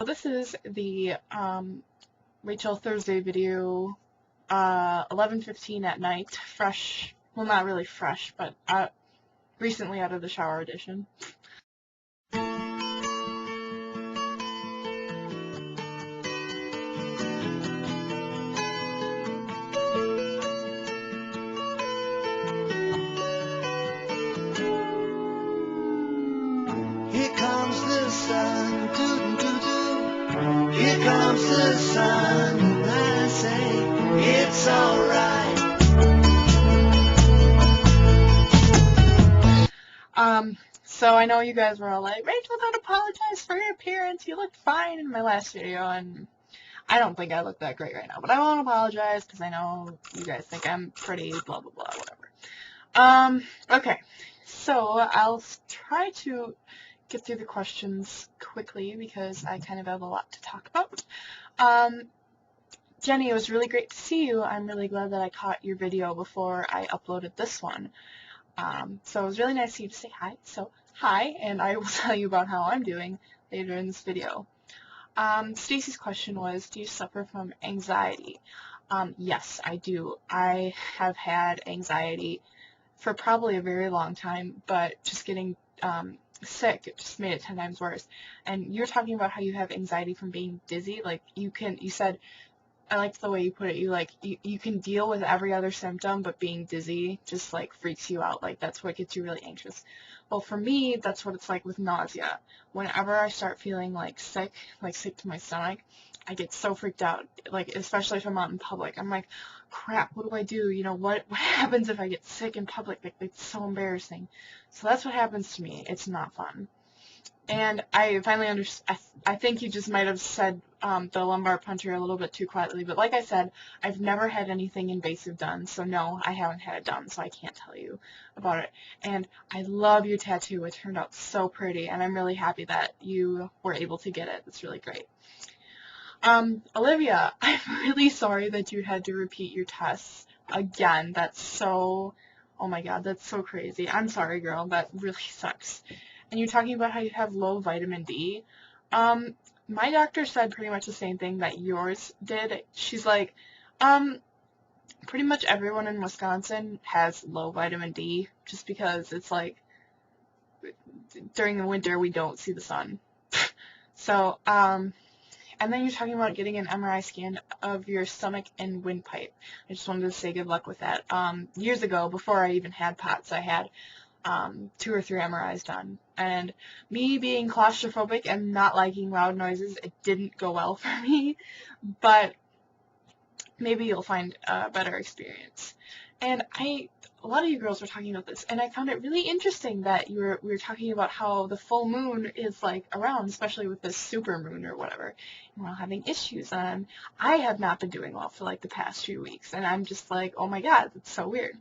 So this is the Rachel Thursday video, 11:15 at night, fresh, well not really fresh, but recently out of the shower edition. Here comes the sun, doo-doo-doo-doo. Here comes the sun, and I say it's alright. So I know you guys were all like, Rachel, don't apologize for your appearance, you looked fine in my last video, and I don't think I look that great right now, but I won't apologize because I know you guys think I'm pretty blah blah blah, whatever. Okay, so I'll try to get through the questions quickly because I kind of have a lot to talk about. Jenny, it was really great to see you. I'm really glad that I caught your video before I uploaded this one. So it was really nice of you to say hi. So hi, and I will tell you about how I'm doing later in this video. Stacy's question was, do you suffer from anxiety? Yes, I do. I have had anxiety for probably a very long time, but just getting sick, it just made it 10 times worse. And you're talking about how you have anxiety from being dizzy. Like you said, I liked the way you put it. You can deal with every other symptom, but being dizzy just like freaks you out. Like that's what gets you really anxious. Well, for me, that's what it's like with nausea. Whenever I start feeling like sick to my stomach, I get so freaked out. Like especially if I'm out in public, I'm like, crap, what do I do? You know, what happens if I get sick in public? Like it's so embarrassing. So that's what happens to me. It's not fun. And I finally understand. I think you just might have said the lumbar puncture a little bit too quietly, but like I said, I've never had anything invasive done, so no, I haven't had it done, so I can't tell you about it. And I love your tattoo. It turned out so pretty, and I'm really happy that you were able to get it. It's really great. Olivia, I'm really sorry that you had to repeat your tests again. That's so, oh my God, that's so crazy. I'm sorry, girl. That really sucks. And you're talking about how you have low vitamin D. My doctor said pretty much the same thing that yours did. She's like, pretty much everyone in Wisconsin has low vitamin D just because it's like during the winter we don't see the sun. So, and then you're talking about getting an MRI scan of your stomach and windpipe. I just wanted to say good luck with that. Years ago, before I even had POTS, I had 2 or 3 MRIs done. And me being claustrophobic and not liking loud noises, it didn't go well for me. But maybe you'll find a better experience. And a lot of you girls were talking about this, and I found it really interesting that we were talking about how the full moon is like around, especially with this super moon or whatever, and we're all having issues. And I have not been doing well for like the past few weeks, and I'm just like, oh my God, that's so weird.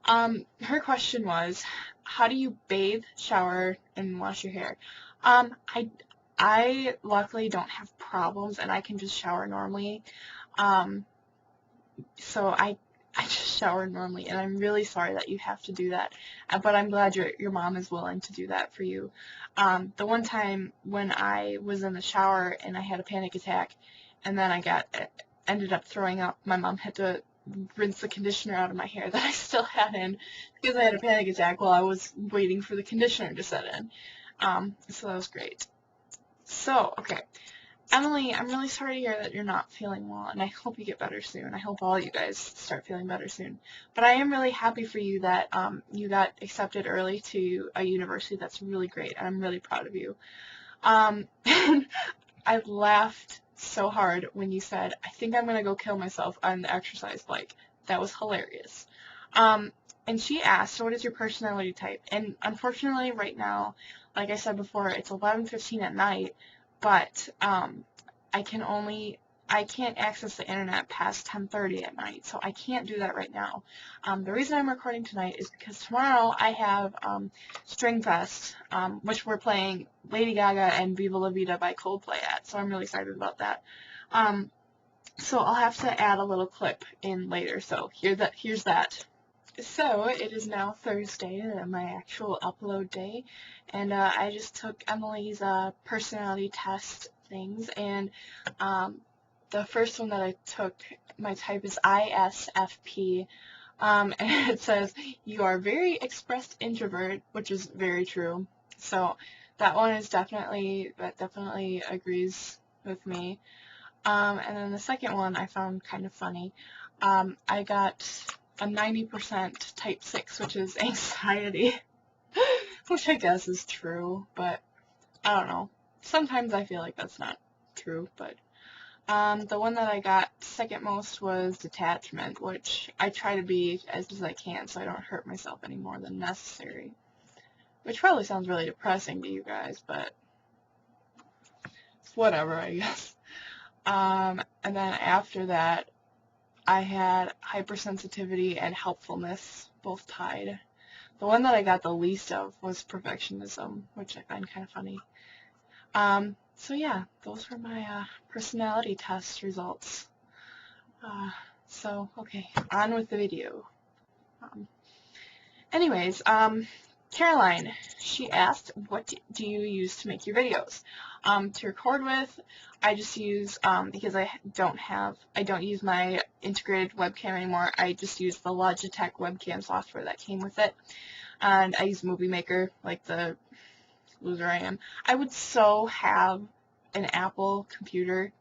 Her question was, how do you bathe, shower, and wash your hair? I luckily don't have problems, and I can just shower normally. So I just shower normally, and I'm really sorry that you have to do that. But I'm glad your mom is willing to do that for you. The one time when I was in the shower and I had a panic attack, and then I ended up throwing up, my mom had to rinse the conditioner out of my hair that I still had in because I had a panic attack while I was waiting for the conditioner to set in. So that was great. So, okay. Emily, I'm really sorry to hear that you're not feeling well, and I hope you get better soon. I hope all you guys start feeling better soon. But I am really happy for you that you got accepted early to a university. That's really great, and I'm really proud of you. And I laughed so hard when you said, I think I'm going to go kill myself on the exercise bike. That was hilarious. And she asked, what is your personality type? And unfortunately, right now, like I said before, it's 11:15 at night, but I can't access the internet past 10:30 at night, so I can't do that right now. The reason I'm recording tonight is because tomorrow I have String Fest, which we're playing Lady Gaga and Viva La Vida by Coldplay at, so I'm really excited about that. So I'll have to add a little clip in later, so here's that. So it is now Thursday, my actual upload day, and I just took Emily's personality test things, and the first one that I took, my type is ISFP, and it says, you are very expressed introvert, which is very true. So that one is definitely agrees with me. And then the second one I found kind of funny. I got a 90% type 6, which is anxiety, which I guess is true, but I don't know. Sometimes I feel like that's not true, but the one that I got second most was detachment, which I try to be as I can so I don't hurt myself any more than necessary. Which probably sounds really depressing to you guys, but it's whatever, I guess. And then after that, I had hypersensitivity and helpfulness, both tied. The one that I got the least of was perfectionism, which I find kind of funny. So yeah, those were my personality test results. So, okay, on with the video. Anyways, Caroline, she asked, what do you use to make your videos? To record with, I just use, because I don't use my integrated webcam anymore, I just use the Logitech webcam software that came with it. And I use Movie Maker, like the loser I am. I would so have an Apple computer,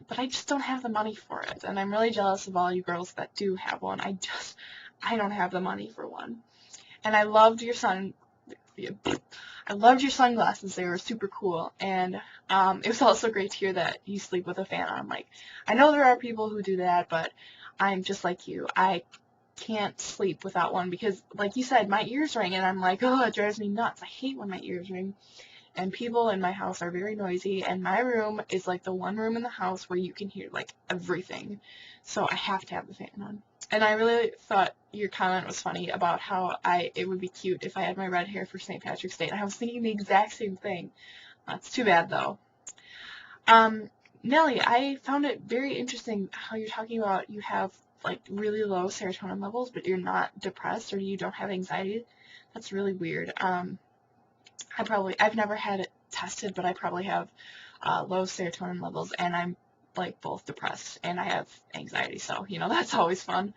but I just don't have the money for it. And I'm really jealous of all you girls that do have one. I don't have the money for one. And I loved your sunglasses. They were super cool. And it was also great to hear that you sleep with a fan on. Like, I know there are people who do that, but I'm just like you. I can't sleep without one because, like you said, my ears ring, and I'm like, oh, it drives me nuts. I hate when my ears ring. And people in my house are very noisy, and my room is like the one room in the house where you can hear like everything. So I have to have the fan on. And I really thought your comment was funny about how it would be cute if I had my red hair for St. Patrick's Day. And I was thinking the exact same thing. It's too bad though. Nellie, I found it very interesting how you're talking about you have like really low serotonin levels, but you're not depressed or you don't have anxiety. That's really weird. I've never had it tested, but I probably have low serotonin levels, and I'm like both depressed and I have anxiety, so that's always fun.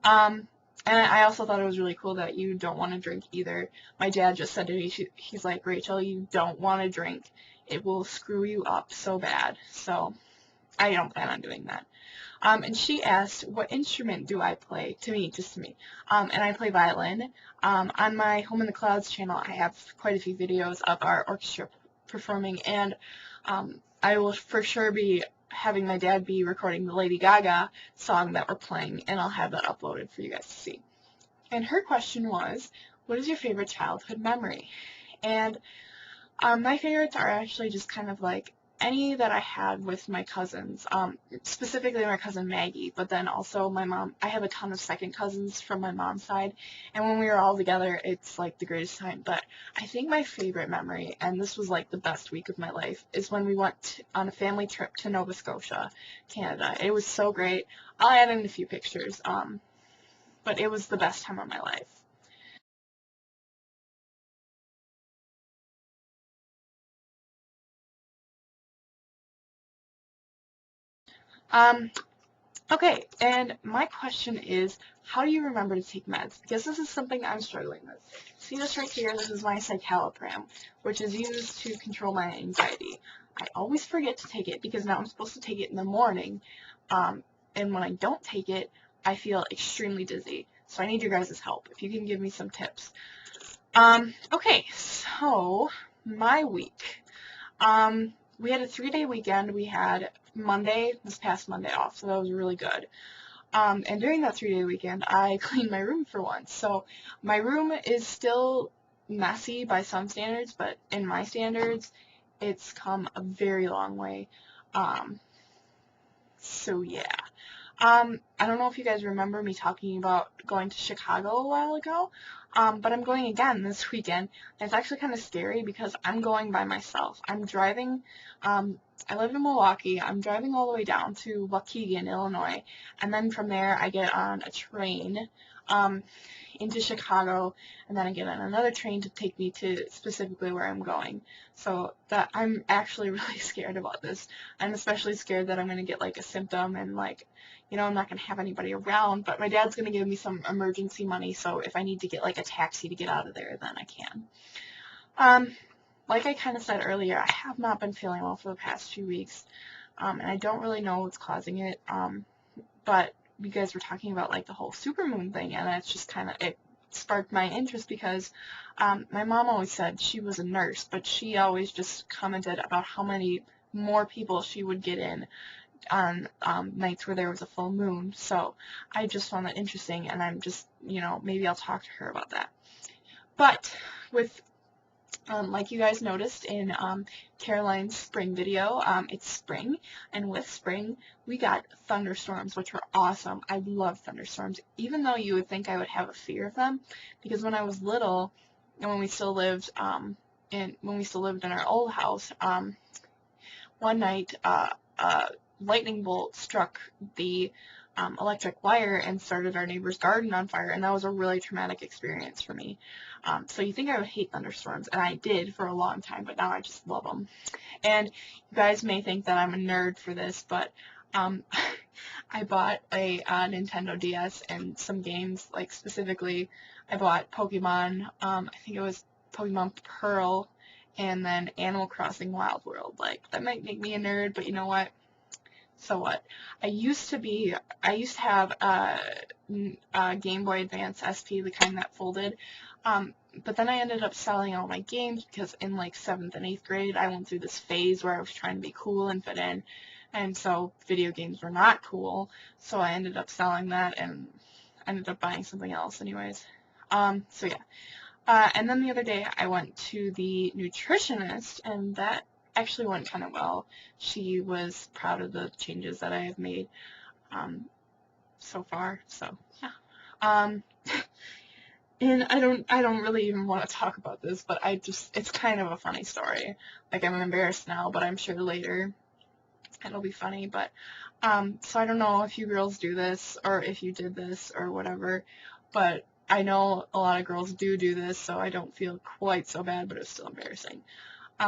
And I also thought it was really cool that you don't want to drink either. My dad just said to me, he's like, Rachel, you don't want to drink. It will screw you up so bad. So I don't plan on doing that. And she asked, what instrument do I play? Just to me. And I play violin. On my Home in the Clouds channel, I have quite a few videos of our orchestra performing, and I will for sure be having my dad be recording the Lady Gaga song that we're playing, and I'll have that uploaded for you guys to see. And her question was, what is your favorite childhood memory? And my favorites are actually just kind of like any that I had with my cousins, specifically my cousin Maggie, but then also my mom. I have a ton of second cousins from my mom's side, and when we were all together, it's like the greatest time. But I think my favorite memory, and this was like the best week of my life, is when we went on a family trip to Nova Scotia, Canada. It was so great. I'll add in a few pictures, but it was the best time of my life. Okay, and my question is, how do you remember to take meds? Because this is something I'm struggling with. See this right here? This is my citalopram, which is used to control my anxiety. I always forget to take it because now I'm supposed to take it in the morning, and when I don't take it, I feel extremely dizzy. So I need your guys' help, if you can give me some tips. Okay, so my week. We had a 3-day weekend. We had this past Monday off, so that was really good. And during that 3-day weekend, I cleaned my room for once. So my room is still messy by some standards, but in my standards, it's come a very long way. So yeah. I don't know if you guys remember me talking about going to Chicago a while ago, but I'm going again this weekend. And it's actually kind of scary because I'm going by myself. I'm driving, I live in Milwaukee. I'm driving all the way down to Waukegan, Illinois, and then from there I get on a train, into Chicago, and then I get on another train to take me to specifically where I'm going. So that I'm actually really scared about this. I'm especially scared that I'm going to get like a symptom and like, you know, I'm not going to have anybody around, but my dad's going to give me some emergency money, so if I need to get like a taxi to get out of there, then I can. Like I kind of said earlier, I have not been feeling well for the past few weeks, and I don't really know what's causing it, but you guys were talking about like the whole supermoon thing, and it's just kind of, it sparked my interest because my mom always said she was a nurse, but she always just commented about how many more people she would get in on nights where there was a full moon. So I just found that interesting, and I'm just, you know, maybe I'll talk to her about that. But with like you guys noticed in Caroline's spring video, it's spring, and with spring, we got thunderstorms, which were awesome. I love thunderstorms, even though you would think I would have a fear of them, because when I was little, and when we still lived in our old house, one night a lightning bolt struck the electric wire and started our neighbor's garden on fire, and that was a really traumatic experience for me. So you think I would hate thunderstorms, and I did for a long time, but now I just love them. And you guys may think that I'm a nerd for this, but I bought a Nintendo DS and some games, like specifically I bought Pokemon, I think it was Pokemon Pearl, and then Animal Crossing Wild World. Like, that might make me a nerd, but you know what? So what? I used to have a Game Boy Advance SP, the kind that folded, but then I ended up selling all my games because in like 7th and 8th grade I went through this phase where I was trying to be cool and fit in, and so video games were not cool, so I ended up selling that and ended up buying something else anyways. So yeah. And then the other day I went to the nutritionist, and that actually went kind of well. She was proud of the changes that I have made so far. So yeah. And I don't really even want to talk about this, but it's kind of a funny story. Like, I'm embarrassed now, but I'm sure later it'll be funny. But so I don't know if you girls do this or if you did this or whatever, but I know a lot of girls do this, so I don't feel quite so bad, but it's still embarrassing.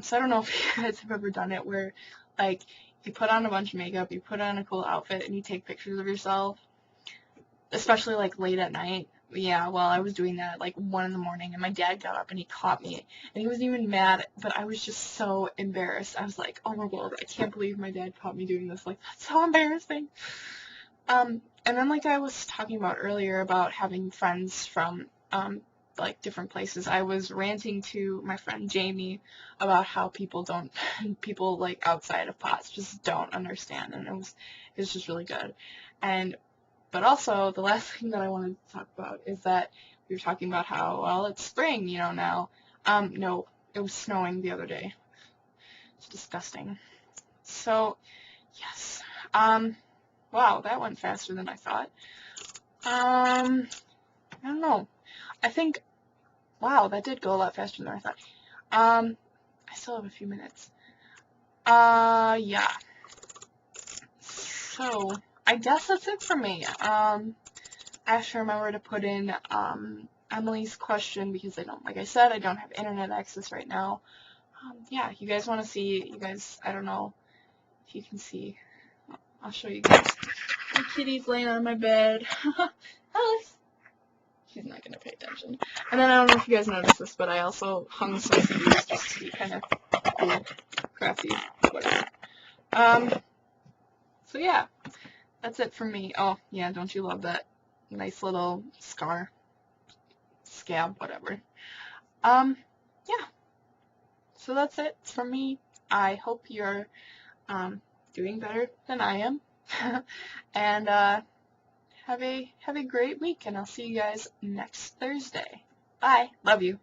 So I don't know if you guys have ever done it where, like, you put on a bunch of makeup, you put on a cool outfit, and you take pictures of yourself, especially, like, late at night. Yeah, well, I was doing that at, like, 1 in the morning, and my dad got up, and he caught me, and he wasn't even mad, but I was just so embarrassed. I was like, oh my god, I can't believe my dad caught me doing this. Like, that's so embarrassing. And then, like I was talking about earlier about having friends from, like, different places, I was ranting to my friend Jamie about how people like, outside of POTS just don't understand, and it was just really good. But also, the last thing that I wanted to talk about is that we were talking about how, well, it's spring, you know, now. No, it was snowing the other day. It's disgusting. So, yes. Wow, that went faster than I thought. I don't know. I think, wow, that did go a lot faster than I thought. I still have a few minutes. Yeah. So, I guess that's it for me. I have to remember to put in, Emily's question because like I said, I don't have internet access right now. Yeah, you guys want to see, I don't know if you can see. I'll show you guys. My kitty's laying on my bed. Alice! She's not going to pay attention. And then I don't know if you guys noticed this, but I also hung some CDs just to be kind of cool, crafty, whatever. So yeah, that's it from me. Oh, yeah, don't you love that nice little scar, scab, whatever. Yeah, so that's it from me. I hope you're, doing better than I am. And, have a great week, and I'll see you guys next Thursday. Bye. Love you.